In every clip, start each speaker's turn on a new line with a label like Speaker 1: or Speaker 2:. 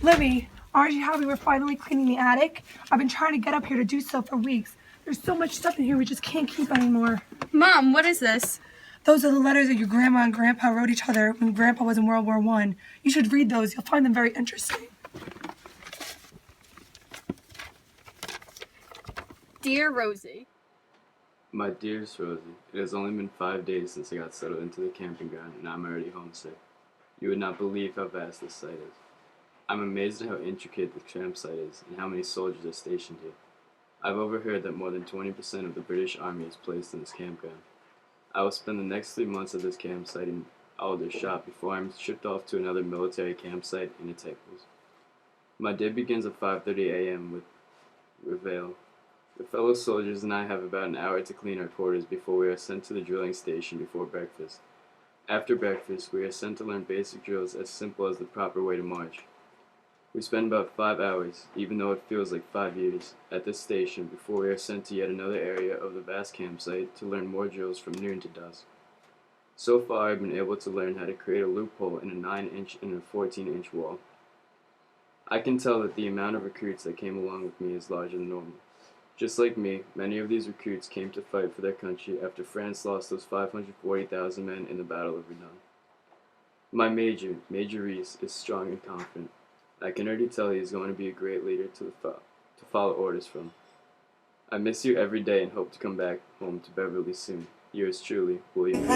Speaker 1: Libby, aren't you happy we're finally cleaning the attic? I've been trying to get up here to do so for weeks. There's so much stuff in here we just can't keep anymore.
Speaker 2: Mom, what is this?
Speaker 1: Those are the letters that your grandma and grandpa wrote each other when grandpa was in World War I. You should read those. You'll find them very interesting.
Speaker 2: Dear Rosie.
Speaker 3: My dearest Rosie, it has only been 5 days since I got settled into the camping ground, and I'm already homesick. You would not believe how vast this site is. I'm amazed at how intricate the campsite is and how many soldiers are stationed here. I've overheard that more than 20% of the British Army is placed in this campground. I will spend the next 3 months at this campsite in Aldershot before I'm shipped off to another military campsite in the Tables. My day begins at 5:30 a.m. with reveille. The fellow soldiers and I have about an hour to clean our quarters before we are sent to the drilling station before breakfast. After breakfast, we are sent to learn basic drills as simple as the proper way to march. We spend about 5 hours, even though it feels like 5 years, at this station before we are sent to yet another area of the vast campsite to learn more drills from noon to dusk. So far, I've been able to learn how to create a loophole in a 9-inch and a 14-inch wall. I can tell that the amount of recruits that came along with me is larger than normal. Just like me, many of these recruits came to fight for their country after France lost those 540,000 men in the Battle of Verdun. My Major Reese, is strong and confident. I can already tell he is going to be a great leader to follow orders from. I miss you every day and hope to come back home to Beverly soon. Yours truly, William.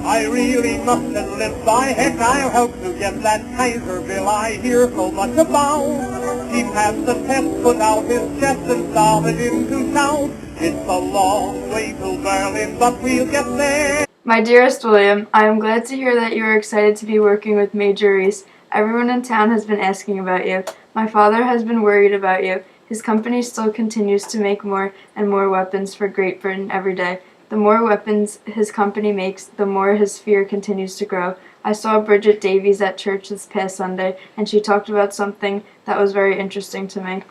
Speaker 4: I really mustn't live by heck. I'll help to get that Kaiser bill I hear so much about. He passed the test, put out his chest, and started into town. It's a long way to Berlin, but we'll get there.
Speaker 5: My dearest William, I am glad to hear that you are excited to be working with Major Reese. Everyone in town has been asking about you. My father has been worried about you. His company still continues to make more and more weapons for Great Britain every day. The more weapons his company makes, the more his fear continues to grow. I saw Bridget Davies at church this past Sunday, and she talked about something that was very interesting to me.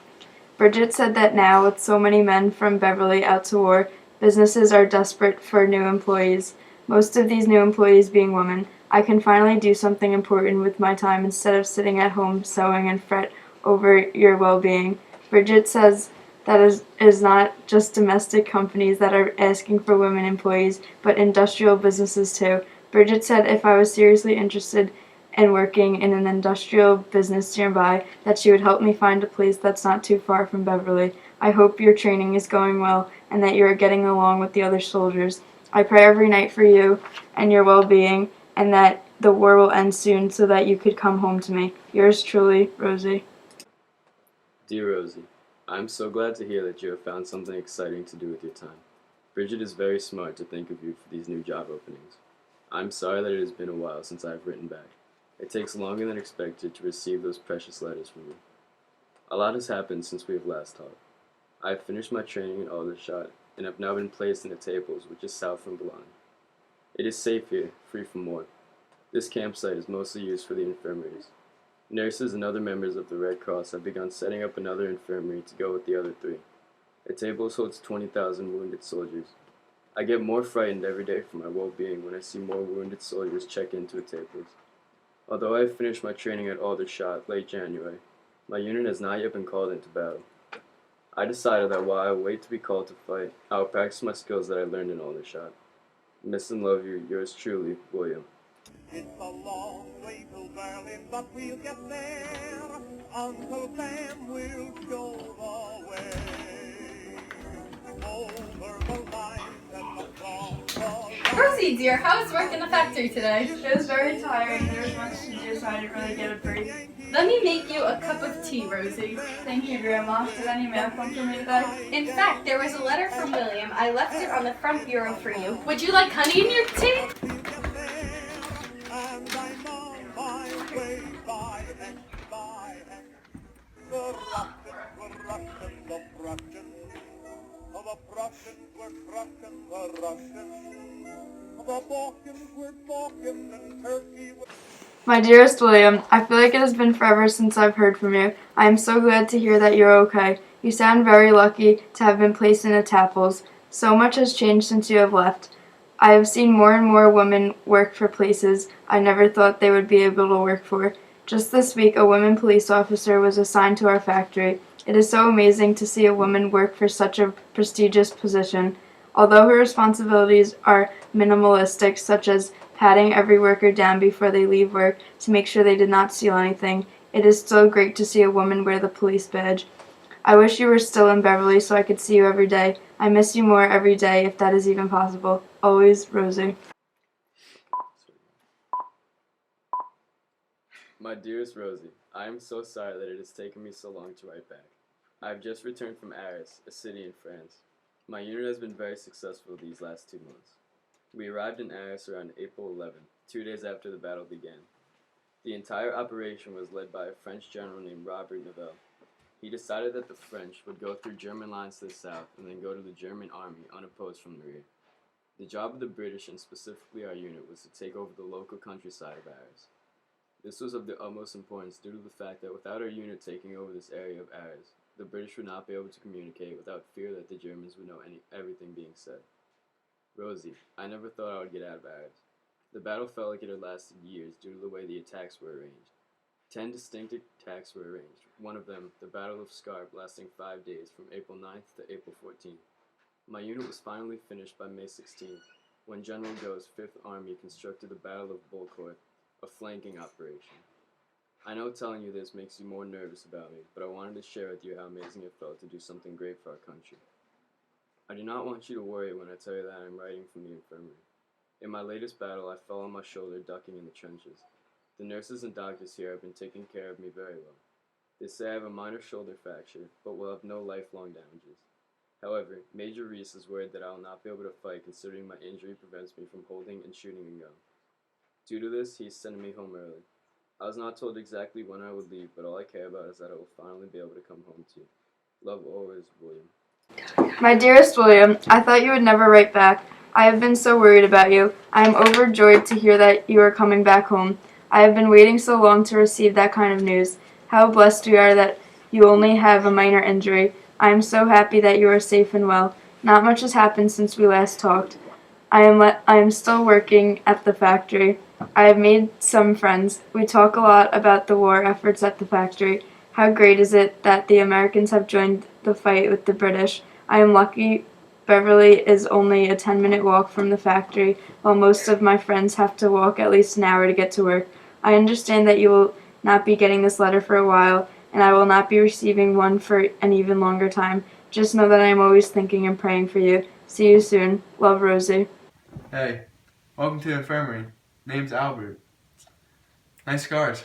Speaker 5: Bridget said that now, with so many men from Beverly out to war, businesses are desperate for new employees. Most of these new employees being women. I can finally do something important with my time instead of sitting at home sewing and fret over your well-being. Bridget says that it is not just domestic companies that are asking for women employees, but industrial businesses too. Bridget said if I was seriously interested in working in an industrial business nearby, that she would help me find a place that's not too far from Beverly. I hope your training is going well and that you are getting along with the other soldiers. I pray every night for you and your well-being, and that the war will end soon so that you could come home to me. Yours truly, Rosie.
Speaker 3: Dear Rosie, I am so glad to hear that you have found something exciting to do with your time. Bridget is very smart to think of you for these new job openings. I'm sorry that it has been a while since I have written back. It takes longer than expected to receive those precious letters from you. A lot has happened since we have last talked. I have finished my training in Aldershot and have now been placed in the Tables, which is south from Boulogne. It is safe here, free from war. This campsite is mostly used for the infirmaries. Nurses and other members of the Red Cross have begun setting up another infirmary to go with the other 3. The Tables holds 20,000 wounded soldiers. I get more frightened every day for my well-being when I see more wounded soldiers check into the Tables. Although I have finished my training at Aldershot late January, my unit has not yet been called into battle. I decided that while I wait to be called to fight, I will practice my skills that I learned in Aldershot. Miss and love you, yours truly, William.
Speaker 4: It's a long way to Berlin, but we'll get there. Uncle Sam will show the way. Over the lines and across the
Speaker 2: Rosie, dear, how was work in the factory today?
Speaker 5: It was very tiring. There was much to do, so I didn't really get a break.
Speaker 2: Let me make you a cup of tea, Rosie.
Speaker 5: Thank you, Grandma. Did any mail come for me today?
Speaker 2: In fact, there was a letter from William. I left it on the front bureau for you. Would you like honey in your tea?
Speaker 4: and I'm on my way by and by and the Russians were Prussians, the Prussians were Prussians, the Russians, the Balkans were Balkan, and Turkey was...
Speaker 5: My dearest William, I feel like it has been forever since I've heard from you. I am so glad to hear that you're okay. You sound very lucky to have been placed in a Tapples. So much has changed since you have left. I have seen more and more women work for places I never thought they would be able to work for. Just this week, a woman police officer was assigned to our factory. It is so amazing to see a woman work for such a prestigious position. Although her responsibilities are minimalistic, such as patting every worker down before they leave work to make sure they did not steal anything, it is still great to see a woman wear the police badge. I wish you were still in Beverly so I could see you every day. I miss you more every day, if that is even possible. Always, Rosie.
Speaker 3: My dearest Rosie, I am so sorry that it has taken me so long to write back. I have just returned from Arras, a city in France. My unit has been very successful these last 2 months. We arrived in Arras around April 11th, 2 days after the battle began. The entire operation was led by a French general named Robert Nivelle. He decided that the French would go through German lines to the south and then go to the German army unopposed from the rear. The job of the British, and specifically our unit, was to take over the local countryside of Arras. This was of the utmost importance due to the fact that without our unit taking over this area of Arras, the British would not be able to communicate without fear that the Germans would know everything being said. Rosie, I never thought I would get out of Arras. The battle felt like it had lasted years due to the way the attacks were arranged. 10 distinct attacks were arranged, one of them, the Battle of Scarpe, lasting 5 days from April 9th to April 14th. My unit was finally finished by May 16th, when General Gaux's 5th Army constructed the Battle of Bullecourt, a flanking operation. I know telling you this makes you more nervous about me, but I wanted to share with you how amazing it felt to do something great for our country. I do not want you to worry when I tell you that I am writing from the infirmary. In my latest battle, I fell on my shoulder ducking in the trenches. The nurses and doctors here have been taking care of me very well. They say I have a minor shoulder fracture, but will have no lifelong damages. However, Major Reese is worried that I will not be able to fight considering my injury prevents me from holding and shooting a gun. Due to this, he is sending me home early. I was not told exactly when I would leave, but all I care about is that I will finally be able to come home to you. Love always, William.
Speaker 5: My dearest William, I thought you would never write back. I have been so worried about you. I am overjoyed to hear that you are coming back home. I have been waiting so long to receive that kind of news. How blessed we are that you only have a minor injury. I am so happy that you are safe and well. Not much has happened since we last talked. I am still working at the factory. I have made some friends. We talk a lot about the war efforts at the factory. How great is it that the Americans have joined the fight with the British. I am lucky Beverly is only a 10-minute walk from the factory, while most of my friends have to walk at least an hour to get to work. I understand that you will not be getting this letter for a while, and I will not be receiving one for an even longer time. Just know that I am always thinking and praying for you. See you soon. Love, Rosie.
Speaker 6: Hey, welcome to the infirmary. Name's Albert. Nice scars.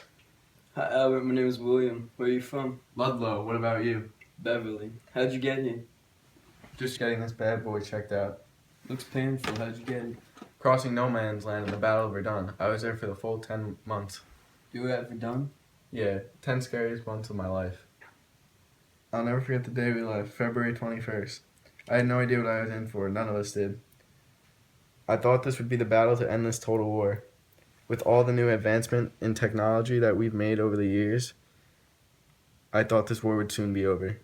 Speaker 7: Hi Albert, my name is William. Where are you from?
Speaker 6: Ludlow, what about you?
Speaker 7: Beverly. How'd you get here?
Speaker 6: Just getting this bad boy checked out.
Speaker 7: Looks painful. How'd you get it?
Speaker 6: Crossing no man's land in the Battle of Verdun. I was there for the full 10 months.
Speaker 7: You were at Verdun?
Speaker 6: Yeah, 10 scariest months of my life. I'll never forget the day we left, February 21st. I had no idea what I was in for, none of us did. I thought this would be the battle to end this total war. With all the new advancement in technology that we've made over the years, I thought this war would soon be over.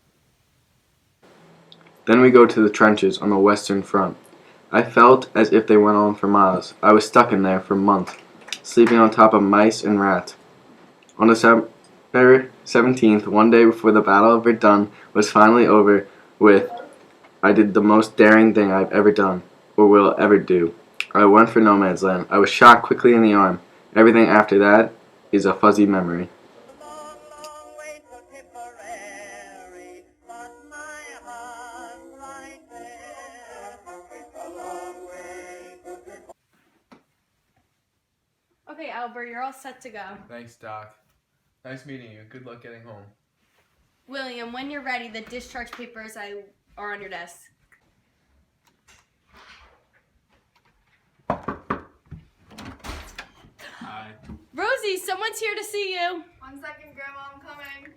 Speaker 8: Then we go to the trenches on the Western Front. I felt as if they went on for miles. I was stuck in there for months, sleeping on top of mice and rats. On December 17th, one day before the Battle of Verdun was finally over with, I did the most daring thing I've ever done, or will ever do. I went for no man's land. I was shot quickly in the arm. Everything after that is a fuzzy memory.
Speaker 4: Long, long way to Tipperary, but my heart's right there. It's a long way to Tipperary.
Speaker 2: Okay, Albert, you're all set to go.
Speaker 6: Thanks, Doc. Nice meeting you. Good luck getting home.
Speaker 2: William, when you're ready, the discharge papers are on your desk.
Speaker 6: Hi.
Speaker 2: Rosie, someone's here to see you.
Speaker 5: 1 second, Grandma, I'm coming.